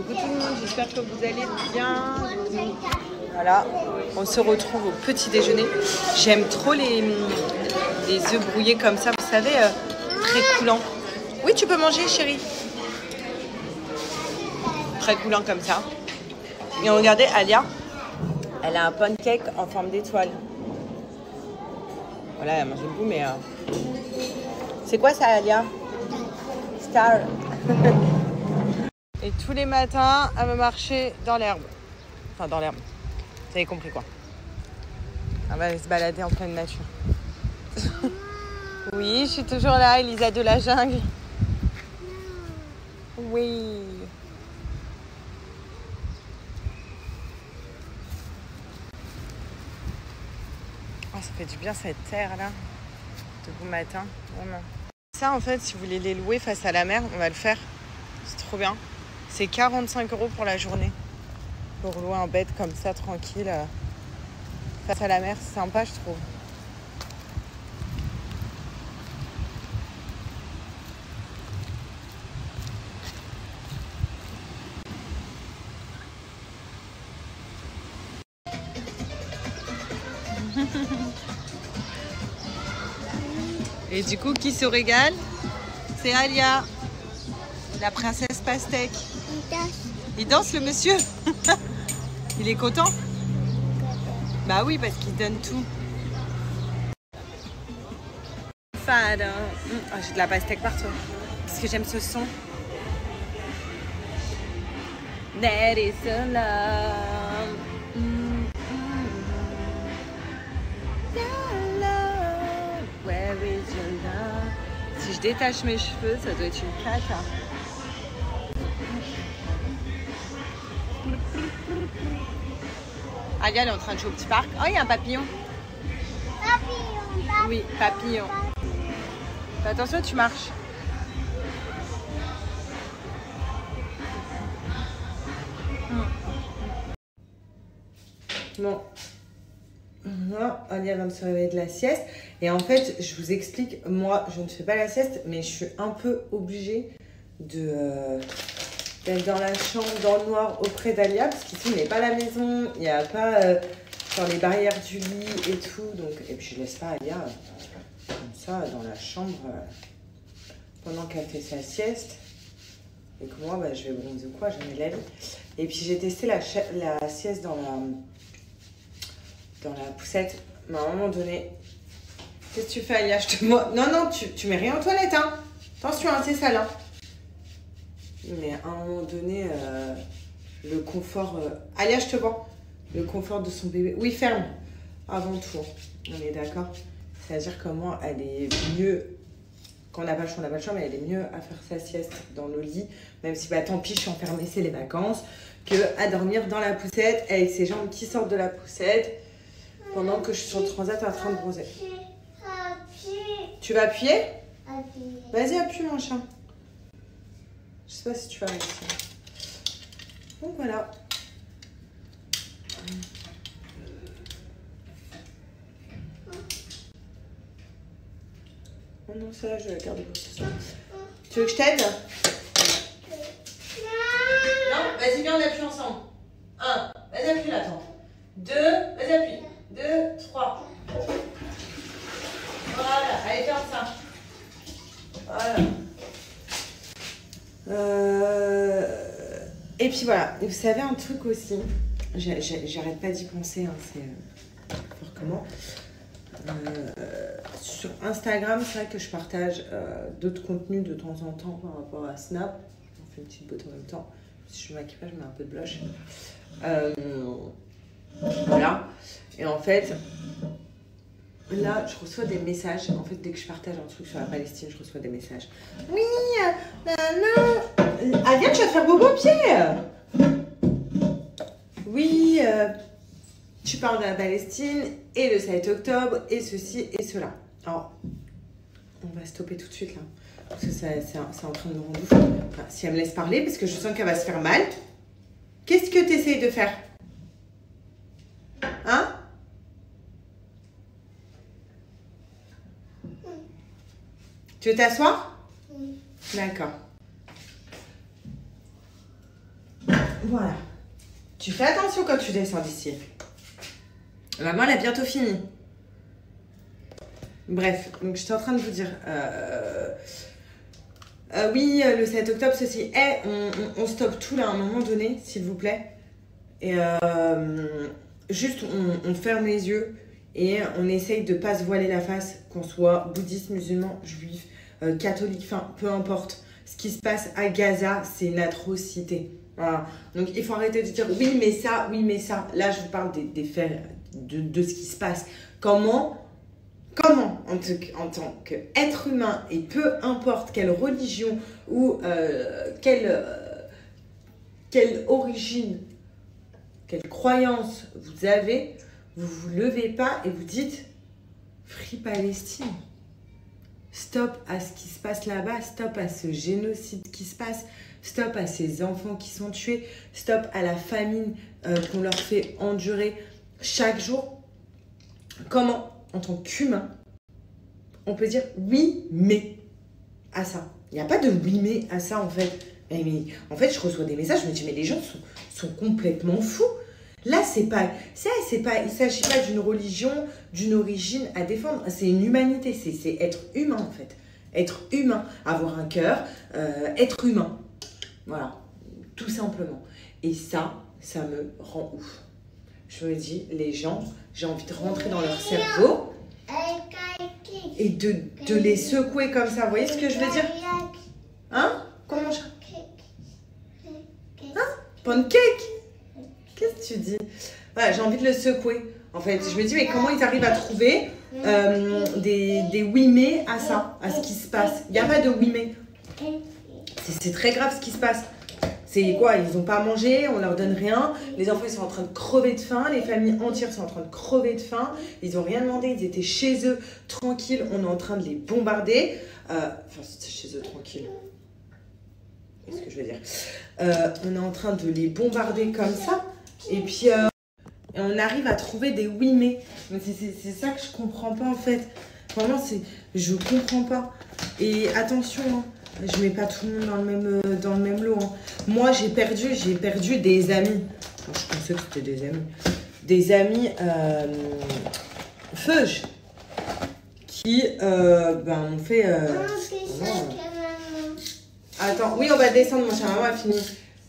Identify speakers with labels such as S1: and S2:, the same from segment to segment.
S1: Coucou tout le monde, j'espère que vous allez bien. Voilà, on se retrouve au petit déjeuner. J'aime trop les œufs brouillés comme ça, vous savez, très coulants. Oui, tu peux manger, chérie. Très coulant comme ça. Et regardez, Alia, elle a un pancake en forme d'étoile. Voilà, elle a mangé beaucoup, mais... C'est quoi ça, Alia? Star. Et tous les matins, elle va marcher dans l'herbe. Enfin, dans l'herbe. Vous avez compris quoi. Elle va se balader en pleine nature. Oui, je suis toujours là, Elisa de la jungle. Oui. Oh, ça fait du bien cette terre là. De bon matin, vraiment. Ça, en fait, si vous voulez les louer face à la mer, on va le faire. C'est trop bien. C'est 45 € pour la journée. Pour louer un bed comme ça, tranquille. Face à la mer, c'est sympa, je trouve. Et du coup, qui se régale? C'est Alia, la princesse pastèque. Il danse le monsieur. Il est content? Bah oui, parce qu'il donne tout. Fade. Oh, j'ai de la pastèque partout. Parce que j'aime ce son. That is a love. Love. Where is your love? Si je détache mes cheveux, ça doit être une cata. Alia, elle est en train de jouer au petit parc. Oh, il y a un papillon.
S2: Papillon.
S1: Oui, papillon. Fais attention, tu marches. Bon. Là, Alia vient de se réveiller de la sieste. Et en fait, je vous explique, moi, je ne fais pas la sieste, mais je suis un peu obligée d'être dans la chambre, dans le noir, auprès d'Alia, parce qu'ici, il n'est pas à la maison, il n'y a pas genre les barrières du lit et tout. Donc, et puis, je laisse pas Alia comme ça dans la chambre pendant qu'elle fait sa sieste. Et que moi, bah, je vais bronzer ou quoi, je me lève. Et puis, j'ai testé la sieste dans la poussette. Mais à un moment donné, qu'est-ce que tu fais, Alia? Non, tu mets rien aux toilettes, hein. Attention, hein, c'est sale, hein. Mais à un moment donné, le confort... Alia, je te vois. Le confort de son bébé. Oui, ferme. Avant tout. On est d'accord. C'est-à-dire que moi, elle est mieux... Quand on n'a pas le choix, on n'a pas le choix, mais elle est mieux à faire sa sieste dans le lit. Même si, bah, tant pis, je suis enfermée, c'est les vacances. Que à dormir dans la poussette avec ses jambes qui sortent de la poussette. Pendant que je suis sur le transat en train de bronzer. Tu vas appuyer? Vas-y, appuie, mon chat. Je sais pas si tu vas réussir. Donc voilà. Oh non, ça, je vais la garder pour ce soir. Tu veux que je t'aide? Non, vas-y, viens, on appuie ensemble. 1, vas-y, appuie là, attends. 2, vas-y, appuie. 2, 3. Voilà, allez, ferme ça. Voilà. Et puis voilà, et vous savez un truc aussi, j'arrête pas d'y penser, hein, c'est fort comment. Sur Instagram, c'est vrai que je partage d'autres contenus de temps en temps par rapport à Snap. On fait une petite beauté en même temps. Si je me maquille pas, je mets un peu de blush. Voilà. Et en fait, là, je reçois des messages. En fait, dès que je partage un truc sur la Palestine, je reçois des messages. Oui, non. Ah, viens, tu vas te faire bobo au pied. Oui, tu parles de la Palestine et le 7 octobre et ceci et cela. Alors, on va stopper tout de suite là. Parce que c'est en train de me rendre ouf. Enfin, si elle me laisse parler, parce que je sens qu'elle va se faire mal. Qu'est-ce que tu essayes de faire? Hein? Tu veux t'asseoir? D'accord. Voilà. Tu fais attention quand tu descends d'ici. Maman, elle a bientôt fini. Bref, donc j'étais en train de vous dire... oui, le 7 octobre, ceci est... On stoppe tout là à un moment donné, s'il vous plaît. Et juste, on ferme les yeux et on essaye de ne pas se voiler la face, qu'on soit bouddhiste, musulman, juif, catholique, enfin, peu importe. Ce qui se passe à Gaza, c'est une atrocité. Voilà. Donc, il faut arrêter de dire oui, mais ça, oui, mais ça. Là, je vous parle des faits, de ce qui se passe. Comment en tant qu'être humain, et peu importe quelle religion ou quelle origine, quelle croyance vous avez, vous vous levez pas et vous dites Free Palestine. Stop à ce qui se passe là-bas, stop à ce génocide qui se passe, stop à ces enfants qui sont tués, stop à la famine qu'on leur fait endurer chaque jour. Comment, en tant qu'humain, on peut dire oui, mais à ça? Il n'y a pas de oui, mais à ça, en fait. Mais en fait, je reçois des messages, je me dis, mais les gens sont complètement fous. Là, il ne s'agit pas d'une religion, d'une origine à défendre. C'est une humanité, c'est être humain, en fait. Être humain, avoir un cœur, être humain. Voilà, tout simplement. Et ça me rend ouf. Je me dis, les gens, j'ai envie de rentrer dans leur cerveau et de les secouer comme ça. Vous voyez ce que je veux dire? Hein? Comment je... Hein? Pancake? Qu'est-ce que tu dis? Voilà, j'ai envie de le secouer. En fait, je me dis, mais comment ils arrivent à trouver des oui mais à ça, à ce qui se passe? Il n'y a pas de oui mais. C'est très grave ce qui se passe. C'est quoi? Ils n'ont pas mangé, on leur donne rien. Les enfants, ils sont en train de crever de faim. Les familles entières sont en train de crever de faim. Ils n'ont rien demandé, ils étaient chez eux, tranquilles. On est en train de les bombarder. Enfin, c'était chez eux, tranquilles. Qu'est-ce que je veux dire? On est en train de les bombarder comme ça. Et puis, on arrive à trouver des oui mais. C'est ça que je comprends pas, en fait. Vraiment, je comprends pas. Et attention, hein. Je mets pas tout le monde dans le même lot. Hein. Moi, j'ai perdu des amis. Enfin, je pensais que c'était des amis. Des amis feuges qui ont fait... Attends, oui, on va descendre, mon cher. Maman a fini.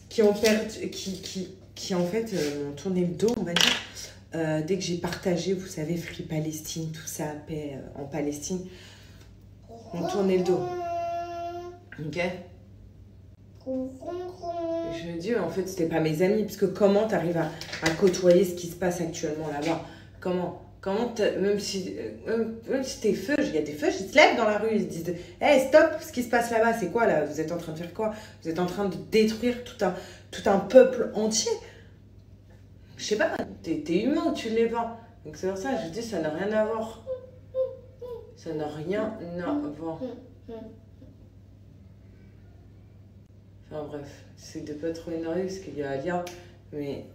S1: Qui ont perdu... Qui en fait m'ont tourné le dos, on va dire. Dès que j'ai partagé, vous savez, Free Palestine, tout ça, paix en Palestine, m'ont tourné le dos. Ok. Je me dis, en fait, c'était pas mes amis, parce que comment t'arrives à côtoyer ce qui se passe actuellement là-bas? Comment même si t'es feu, il y a des feux, ils se lèvent dans la rue, ils se disent, hey, stop, ce qui se passe là-bas, c'est quoi là? Vous êtes en train de faire quoi? Vous êtes en train de détruire tout un peuple entier. Je sais pas, t'es humain ou tu l'es pas? Donc c'est pour ça, je dis, ça n'a rien à voir. Ça n'a rien à voir. Enfin bref, c'est de pas trop énerver parce qu'il y a Alia, mais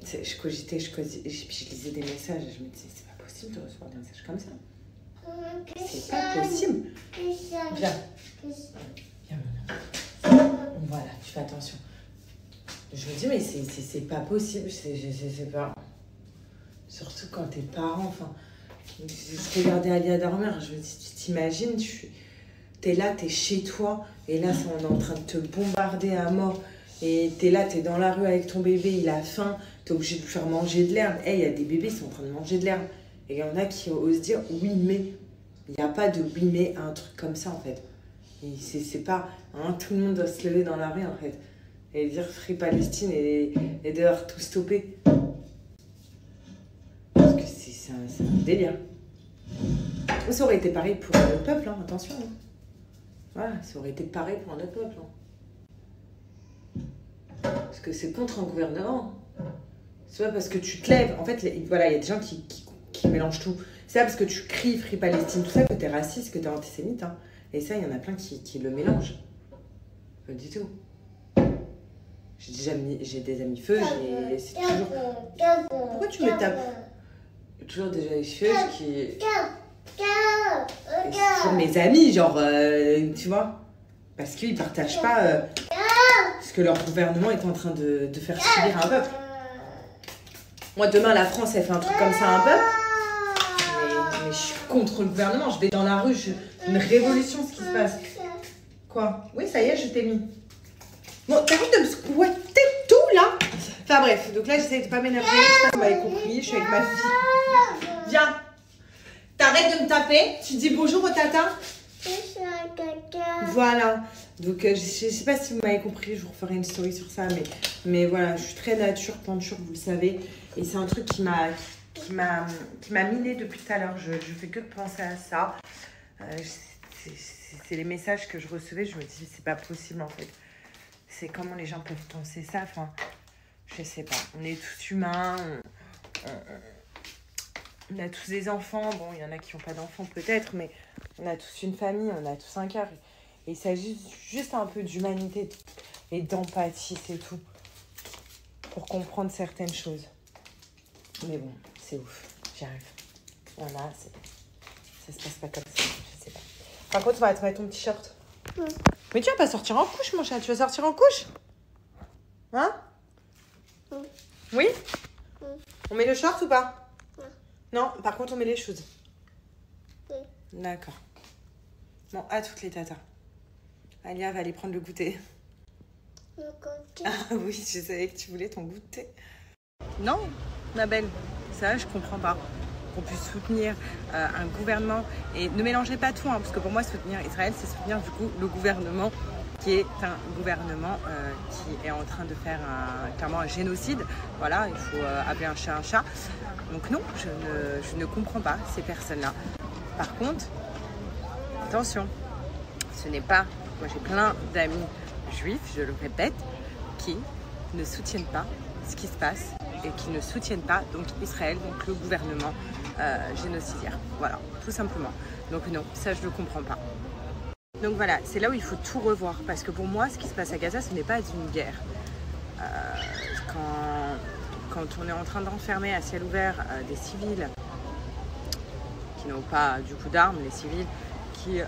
S1: je cogitais, puis je lisais des messages et je me disais, c'est pas possible de recevoir des messages comme ça. C'est pas possible. Viens. Viens maintenant. Voilà, tu fais attention. Je me dis, mais c'est pas possible, c'est pas... Surtout quand t'es parent, enfin... Je regardais Alia dormir, je me dis, tu t'imagines, t'es là, t'es chez toi, et là, on est en train de te bombarder à mort. Et t'es là, t'es dans la rue avec ton bébé, il a faim, t'es obligé de lui faire manger de l'herbe. Il y a des bébés, ils sont en train de manger de l'herbe. Et il y en a qui osent dire oui, mais. Il n'y a pas de oui, mais à un truc comme ça, en fait. C'est pas. Hein, tout le monde doit se lever dans la rue, en fait. Et dire Free Palestine et devoir tout stopper. Parce que c'est un délire. Ça aurait été pareil pour notre peuple, hein, attention. Hein. Voilà, ça aurait été pareil pour un autre peuple. Hein. Parce que c'est contre un gouvernement. C'est pas parce que tu te lèves. En fait, voilà, il y a des gens qui mélangent tout. C'est pas parce que tu cries Free Palestine, tout ça, que t'es raciste, que t'es antisémite. Hein. Et ça, il y en a plein qui le mélangent. Pas du tout. J'ai des amis feux, c'est toujours... Pourquoi tu me tapes? Il y a toujours des amis feux qui... C'est toujours mes amis, genre, tu vois. Parce qu'ils partagent pas ce que leur gouvernement est en train de faire subir un peuple. Moi, demain, la France, elle fait un truc comme ça à un peuple. Mais je suis contre le gouvernement. Je vais dans la rue, une révolution, ce qui se passe. Quoi? Oui, ça y est, je t'ai mis. Bon, t'arrêtes de me squatter tout, là. Enfin bref, donc là, j'essaie de pas m'énerver. Je sais pas si vous m'avez compris, je suis avec ma fille. Viens. T'arrêtes de me taper. Tu dis bonjour au tata. Voilà. Donc, je sais pas si vous m'avez compris, je vous referai une story sur ça. Mais voilà, je suis très nature, vous le savez. Et c'est un truc qui m'a miné depuis tout à l'heure. Je fais que de penser à ça. C'est les messages que je recevais. Je me dis, c'est pas possible en fait. C'est comment les gens peuvent penser ça. Enfin, je sais pas. On est tous humains. On a tous des enfants. Bon, il y en a qui n'ont pas d'enfants peut-être. Mais on a tous une famille. On a tous un cœur. Et il s'agit juste un peu d'humanité et d'empathie, c'est tout. Pour comprendre certaines choses. Mais bon, c'est ouf. J'y arrive. Voilà, ça se passe pas comme ça. Je sais pas. Par contre, tu vas te mettre ton petit short. Mais tu vas pas sortir en couche, mon chat. Tu vas sortir en couche? Hein? Oui? On met le short ou pas? Non, par contre, on met les choses. D'accord. Bon, à toutes les tatas. Alia va aller prendre le goûter.
S2: Le goûter?
S1: Ah oui, je savais que tu voulais ton goûter. Non, ma belle, ça, je comprends pas. Qu'on puisse soutenir un gouvernement. Et ne mélangez pas tout, hein, parce que pour moi, soutenir Israël, c'est soutenir du coup le gouvernement qui est un gouvernement qui est en train de faire clairement un génocide. Voilà, il faut appeler un chat un chat. Donc non, je ne comprends pas ces personnes-là. Par contre, attention, ce n'est pas... Moi, j'ai plein d'amis juifs, je le répète, qui ne soutiennent pas ce qui se passe et qui ne soutiennent pas donc Israël, donc le gouvernement génocidaire. Voilà, tout simplement. Donc non, ça, je ne comprends pas. Donc voilà, c'est là où il faut tout revoir. Parce que pour moi, ce qui se passe à Gaza, ce n'est pas une guerre. Quand on est en train d'enfermer à ciel ouvert des civils qui n'ont pas du coup d'armes, les civils qui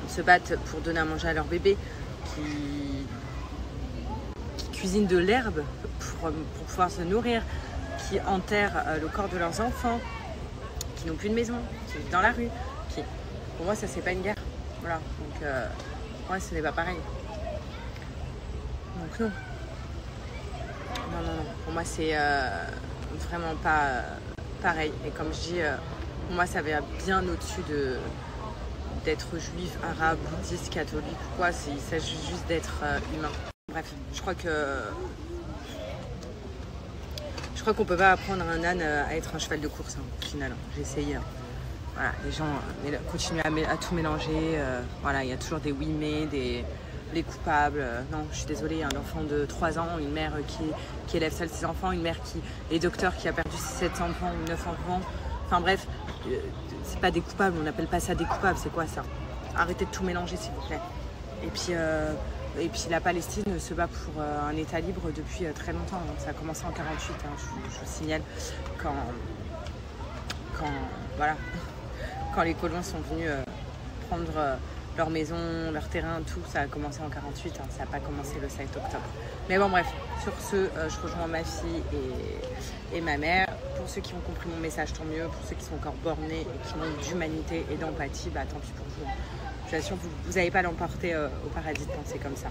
S1: se battent pour donner à manger à leur bébé, qui cuisinent de l'herbe pour pouvoir se nourrir, qui enterrent le corps de leurs enfants, qui n'ont plus de maison, qui vivent dans la rue. Pour moi, ça, c'est pas une guerre. Voilà, donc pour moi, ce n'est pas pareil. Donc non. Non. Pour moi, c'est vraiment pas pareil. Et comme je dis, pour moi, ça va bien au-dessus d'être juif, arabe, bouddhiste, catholique ou quoi. Il s'agit juste d'être humain. Bref, je crois qu'on peut pas apprendre un âne à être un cheval de course, hein, au final. J'ai essayé. Voilà, les gens continuent à tout mélanger. Voilà, il y a toujours des oui mais, les coupables. Non, je suis désolée, un enfant de 3 ans, une mère qui élève seule ses enfants, une mère qui est docteur qui a perdu 7 enfants ou 9 enfants. Enfin bref, c'est pas des coupables, on n'appelle pas ça des coupables, c'est quoi ça? Arrêtez de tout mélanger s'il vous plaît. Et puis la Palestine se bat pour un État libre depuis très longtemps. Donc ça a commencé en 48, hein, je vous signale, quand les colons sont venus prendre leur maison, leur terrain, tout, ça a commencé en 48, hein, ça n'a pas commencé le 7 octobre. Mais bon bref, sur ce, je rejoins ma fille et ma mère. Pour ceux qui ont compris mon message, tant mieux. Pour ceux qui sont encore bornés et qui manquent d'humanité et d'empathie, bah tant pis pour vous. Je vous assure, vous n'allez pas l'emporter au paradis de penser comme ça.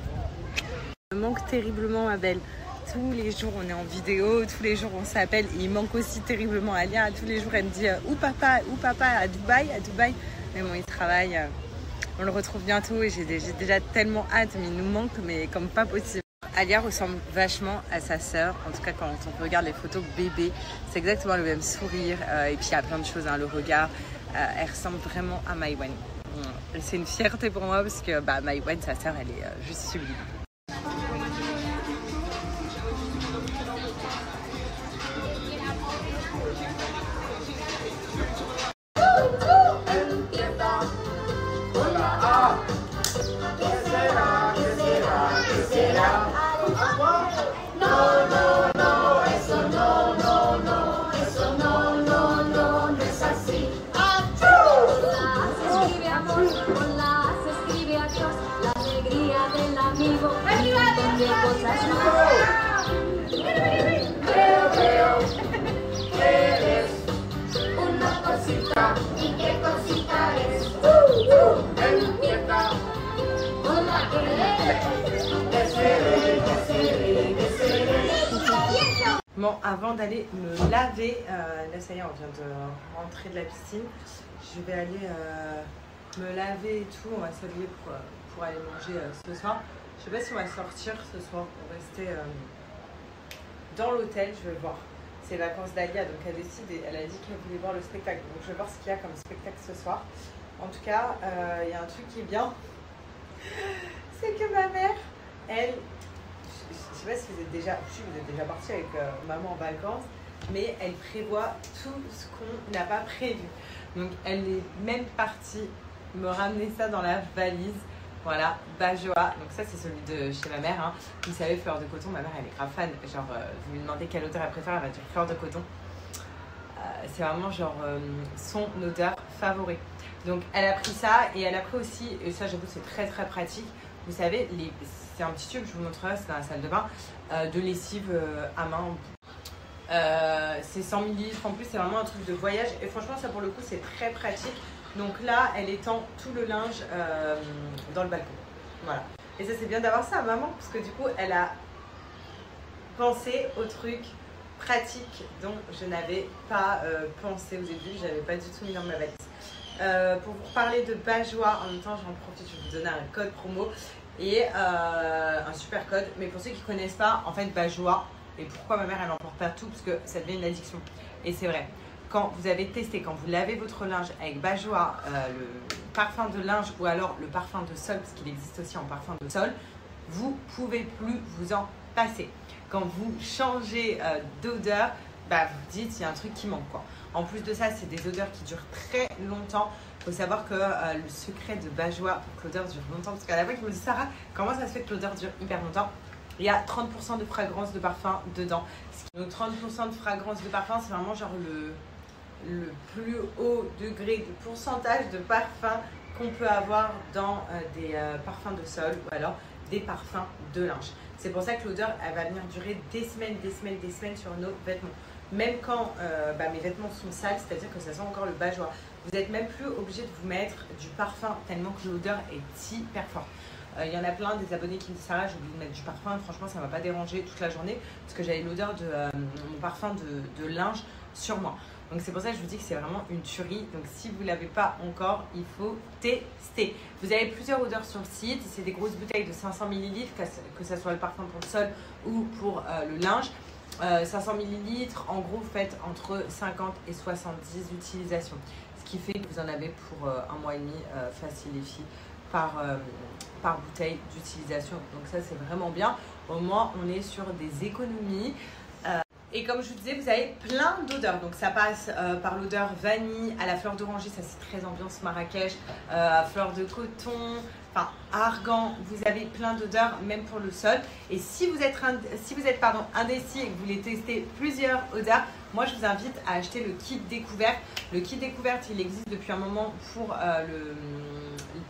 S1: Il me manque terriblement ma belle. Tous les jours on est en vidéo, tous les jours on s'appelle. Il manque aussi terriblement Alia. Tous les jours elle me dit où papa à Dubaï. Mais bon, il travaille. On le retrouve bientôt et j'ai déjà tellement hâte, mais il nous manque, mais comme pas possible. Alia ressemble vachement à sa sœur. En tout cas, quand on regarde les photos bébé, c'est exactement le même sourire. Et puis il y a plein de choses, hein, le regard. Elle ressemble vraiment à Maïwen. C'est une fierté pour moi parce que Maïwen, sa sœur, elle est juste sublime.
S2: Con la se escribe a Dios la alegría del amigo. Una cosita, ¿y qué cosita es? Empieza con la
S1: Bon, avant d'aller me laver, là ça y est, on vient de rentrer de la piscine. Je vais aller me laver et tout. On va s'habiller pour aller manger ce soir. Je sais pas si on va sortir ce soir pour rester dans l'hôtel. Je vais voir. C'est les vacances d'Alia, donc elle décide et elle a dit qu'elle voulait voir le spectacle. Donc je vais voir ce qu'il y a comme spectacle ce soir. En tout cas, il y a un truc qui est bien. C'est que ma mère, elle, je sais pas si vous êtes déjà, vous êtes déjà parti avec maman en vacances, mais elle prévoit tout ce qu'on n'a pas prévu. Donc elle est même partie me ramener ça dans la valise. Voilà, Bajoa. Donc ça c'est celui de chez ma mère. Hein. Vous savez, fleur de coton, ma mère elle est grave fan. Genre, vous lui demandez quelle odeur elle préfère, elle va dire fleur de coton. C'est vraiment genre son odeur favorite. Donc elle a pris ça et elle a pris aussi, et ça j'avoue c'est très très pratique. Vous savez, c'est un petit tube, je vous montrerai, c'est dans la salle de bain, de lessive à main. C'est 100 ml en plus, c'est vraiment un truc de voyage. Et franchement ça pour le coup c'est très pratique. Donc là, elle étend tout le linge dans le balcon. Voilà. Et ça, c'est bien d'avoir ça, maman, parce que du coup, elle a pensé au truc pratique dont je n'avais pas pensé au début. Je n'avais pas du tout mis dans ma valise. Pour vous parler de Bajoa, en même temps, j'en profite, je vais vous donner un code promo et un super code. Mais pour ceux qui ne connaissent pas, en fait, Bajoa, et pourquoi ma mère, elle n'emporte pas tout, parce que ça devient une addiction. Et c'est vrai. Quand vous avez testé, quand vous lavez votre linge avec Bajoa, le parfum de linge ou alors le parfum de sol, parce qu'il existe aussi en parfum de sol, vous ne pouvez plus vous en passer. Quand vous changez d'odeur, bah, vous dites il y a un truc qui manque, quoi. En plus de ça, c'est des odeurs qui durent très longtemps. Il faut savoir que le secret de Bajoa pour que l'odeur dure longtemps, parce qu'à la fois, il me dit Sarah, comment ça se fait que l'odeur dure hyper longtemps? Il y a 30% de fragrance de parfum dedans. Donc 30% de fragrance de parfum, c'est vraiment genre le plus haut degré de pourcentage de parfum qu'on peut avoir dans des parfums de sol ou alors des parfums de linge. C'est pour ça que l'odeur, elle va venir durer des semaines sur nos vêtements. Même quand mes vêtements sont sales, c'est-à-dire que ça sent encore le Bajoa. Vous n'êtes même plus obligé de vous mettre du parfum tellement que l'odeur est hyper forte. Il y en a plein des abonnés qui me disent Sarah, j'ai oublié de mettre du parfum. Franchement, ça ne m'a pas dérangé toute la journée parce que j'avais l'odeur de mon parfum de linge sur moi. Donc c'est pour ça que je vous dis que c'est vraiment une tuerie. Donc si vous ne l'avez pas encore, il faut tester. Vous avez plusieurs odeurs sur le site. C'est des grosses bouteilles de 500 ml, que ce soit le parfum pour le sol ou pour le linge. 500 ml, en gros, vous faites entre 50 et 70 utilisations. Ce qui fait que vous en avez pour 1 mois et demi, facile les filles, par bouteille d'utilisation. Donc ça, c'est vraiment bien. Au moins, on est sur des économies. Et comme je vous disais, vous avez plein d'odeurs. Donc ça passe par l'odeur vanille, à la fleur d'oranger, ça c'est très ambiance Marrakech, à fleur de coton, enfin argan. Vous avez plein d'odeurs, même pour le sol. Et si vous êtes indécis et que vous voulez tester plusieurs odeurs, moi je vous invite à acheter le kit découverte. Le kit découverte, il existe depuis un moment pour le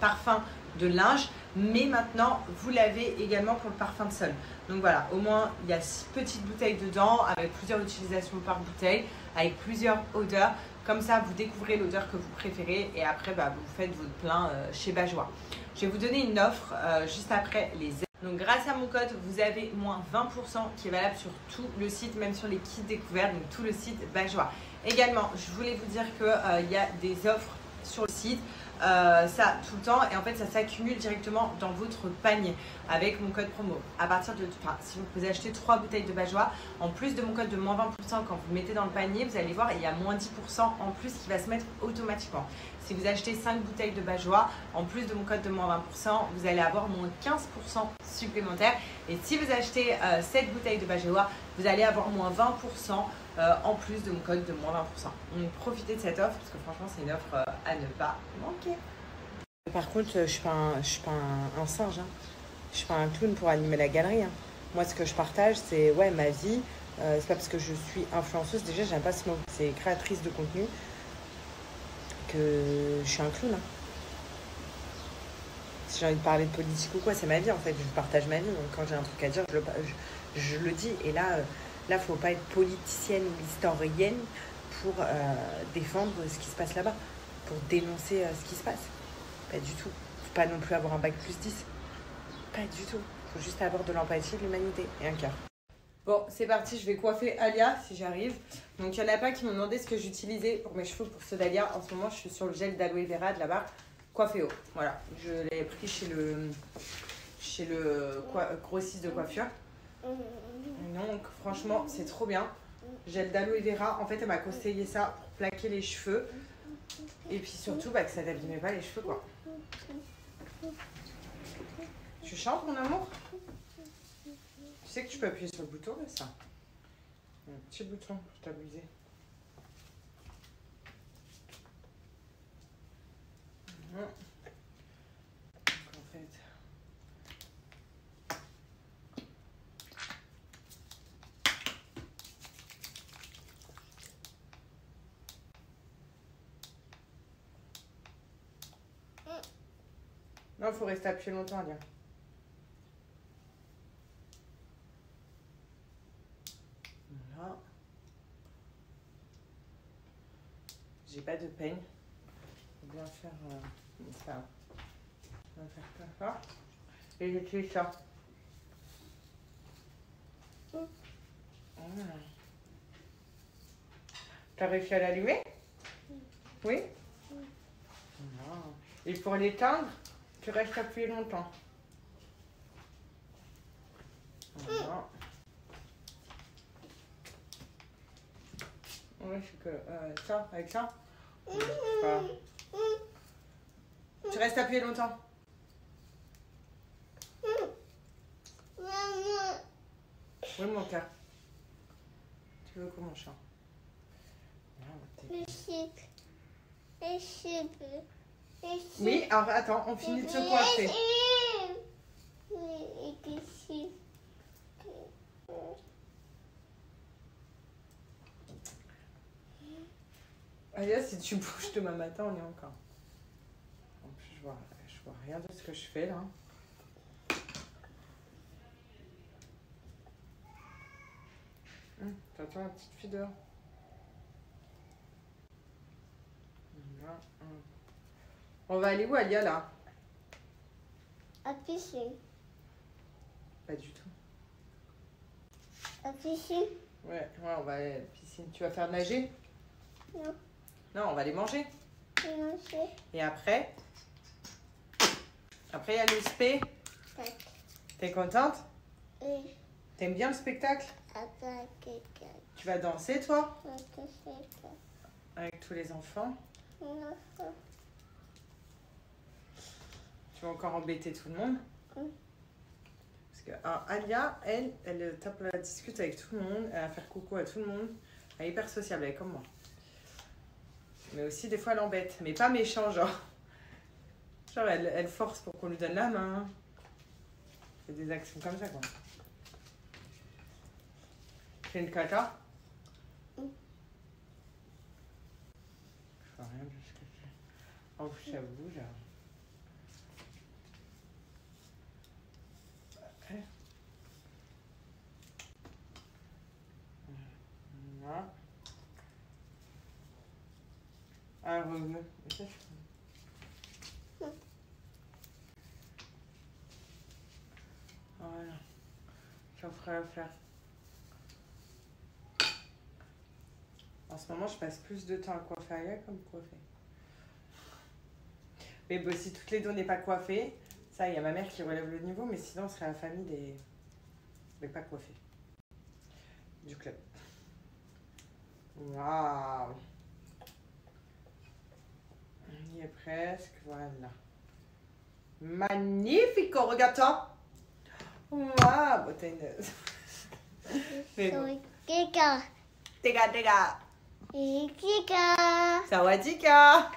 S1: parfum de linge, mais maintenant vous l'avez également pour le parfum de sol. Donc voilà, au moins il y a 6 petites bouteilles dedans avec plusieurs utilisations par bouteille, avec plusieurs odeurs. Comme ça, vous découvrez l'odeur que vous préférez et après vous faites votre plein chez Bajoa. Je vais vous donner une offre juste après les aides. Donc grâce à mon code, vous avez moins 20% qui est valable sur tout le site, même sur les kits découverts, donc tout le site Bajoa. Également, je voulais vous dire qu'il y a des offres sur le site. Ça tout le temps et en fait ça s'accumule directement dans votre panier avec mon code promo. À partir de, si vous achetez 3 bouteilles de Bajoa, en plus de mon code de moins 20% quand vous mettez dans le panier, vous allez voir il y a moins 10% en plus qui va se mettre automatiquement. Si vous achetez 5 bouteilles de Bajoa, en plus de mon code de moins 20%, vous allez avoir moins 15% supplémentaire. Et si vous achetez 7 bouteilles de Bajoa, vous allez avoir moins 20% en plus de mon code de moins 20%. Donc profitez de cette offre parce que franchement c'est une offre à ne pas manquer. Par contre, je suis pas un singe, hein. Je suis pas un clown pour animer la galerie. Hein. Moi ce que je partage c'est ma vie. C'est pas parce que je suis influenceuse, déjà j'aime pas ce mot, c'est créatrice de contenu, que je suis un clown. Hein. Si j'ai envie de parler de politique ou quoi, c'est ma vie en fait. Je partage ma vie. Donc quand j'ai un truc à dire, je le dis. Et là, faut pas être politicienne ou historienne pour défendre ce qui se passe là-bas, pour dénoncer ce qui se passe. Pas du tout. Faut pas non plus avoir un bac plus 10. Pas du tout. Faut juste avoir de l'empathie, de l'humanité et un cœur. Bon, c'est parti, je vais coiffer Alia si j'arrive. Donc, il y en a pas qui m'ont demandé ce que j'utilisais pour mes cheveux pour ceux d'Alia. En ce moment, je suis sur le gel d'aloe vera de la marque Coifféo. Voilà, je l'ai pris chez le grossiste de coiffure. Donc, franchement, c'est trop bien. Gel d'aloe vera. En fait, elle m'a conseillé ça pour plaquer les cheveux. Et puis surtout, que ça n'abîmait pas les cheveux, quoi. Tu chantes, mon amour? Tu sais que tu peux appuyer sur le bouton, là, ça. Un petit bouton pour t'abuser. Donc, en fait... Non, il faut rester appuyé longtemps, Alia. Voilà. J'ai pas de peigne. Faut bien faire ça. On va faire comme ça. Et j'utilise ça. Voilà. T'as réussi à l'allumer? Oui? Voilà. Et pour l'éteindre, tu restes appuyé longtemps. Voilà. Oui, c'est que ça, avec ça. Voilà. Tu restes appuyé longtemps. Oui, mon cœur. Tu veux quoi, mon chat? Oui, alors attends, on finit de se coiffer. Allez, si tu bouges demain matin, on y est encore. En plus, je vois rien de ce que je fais là. T'attends la petite fille dehors. On va aller où, Alia, là?
S2: À piscine.
S1: Pas du tout.
S2: À piscine?
S1: Ouais, on va aller à la piscine. Tu vas faire nager?
S2: Non.
S1: Non, on va aller manger.
S2: Non, c'est...
S1: Et après? Après, il y a le spé. T'es contente?
S2: Oui.
S1: T'aimes bien le spectacle? Tu vas danser, toi? Avec tous les enfants? Tu vas encore embêter tout le monde? Parce que Alia, elle tape la discute avec tout le monde, elle va faire coucou à tout le monde. Elle est hyper sociable, elle est comme moi. Mais aussi, des fois, elle embête. Mais pas méchant, genre. Genre, elle force pour qu'on lui donne la main. C'est des actions comme ça, quoi. C'est une cata? Je vois rien de ce que c'est. Oh, ça bouge, là. Voilà. Un revenu. Voilà. J'en ferai à faire. En ce moment, je passe plus de temps à coiffer Alia comme coiffer. Mais bon, si toutes les deux n'est pas coiffées, ça, il y a ma mère qui relève le niveau, mais sinon, on serait la famille des... Mais pas coiffés. Du club. Waouh! Il y est presque, voilà. Magnifique, regarde-toi! Waouh! T'as une...
S2: Kika.
S1: Tega!
S2: Kika.
S1: Sawadika!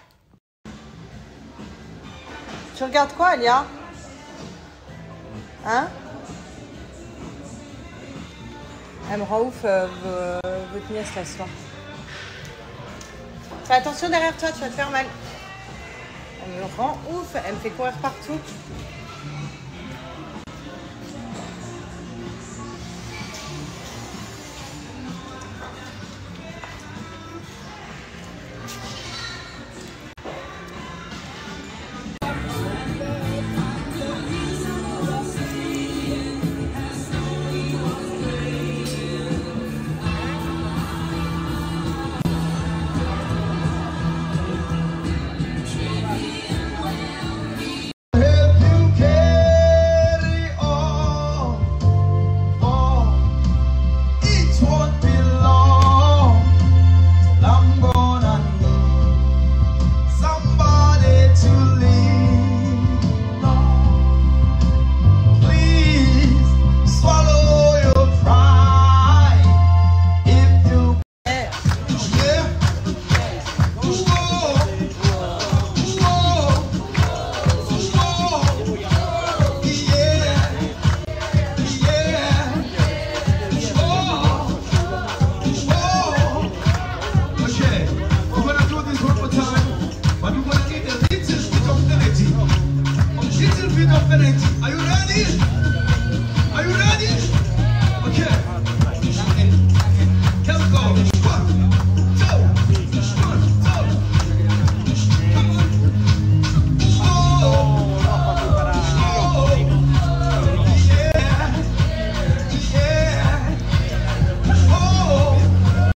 S1: Tu regardes quoi, Alia? Hein? Elle me rend ouf, votre nièce, là, ce soir. Fais attention derrière toi, tu vas te faire mal. Elle me rend ouf, elle me fait courir partout.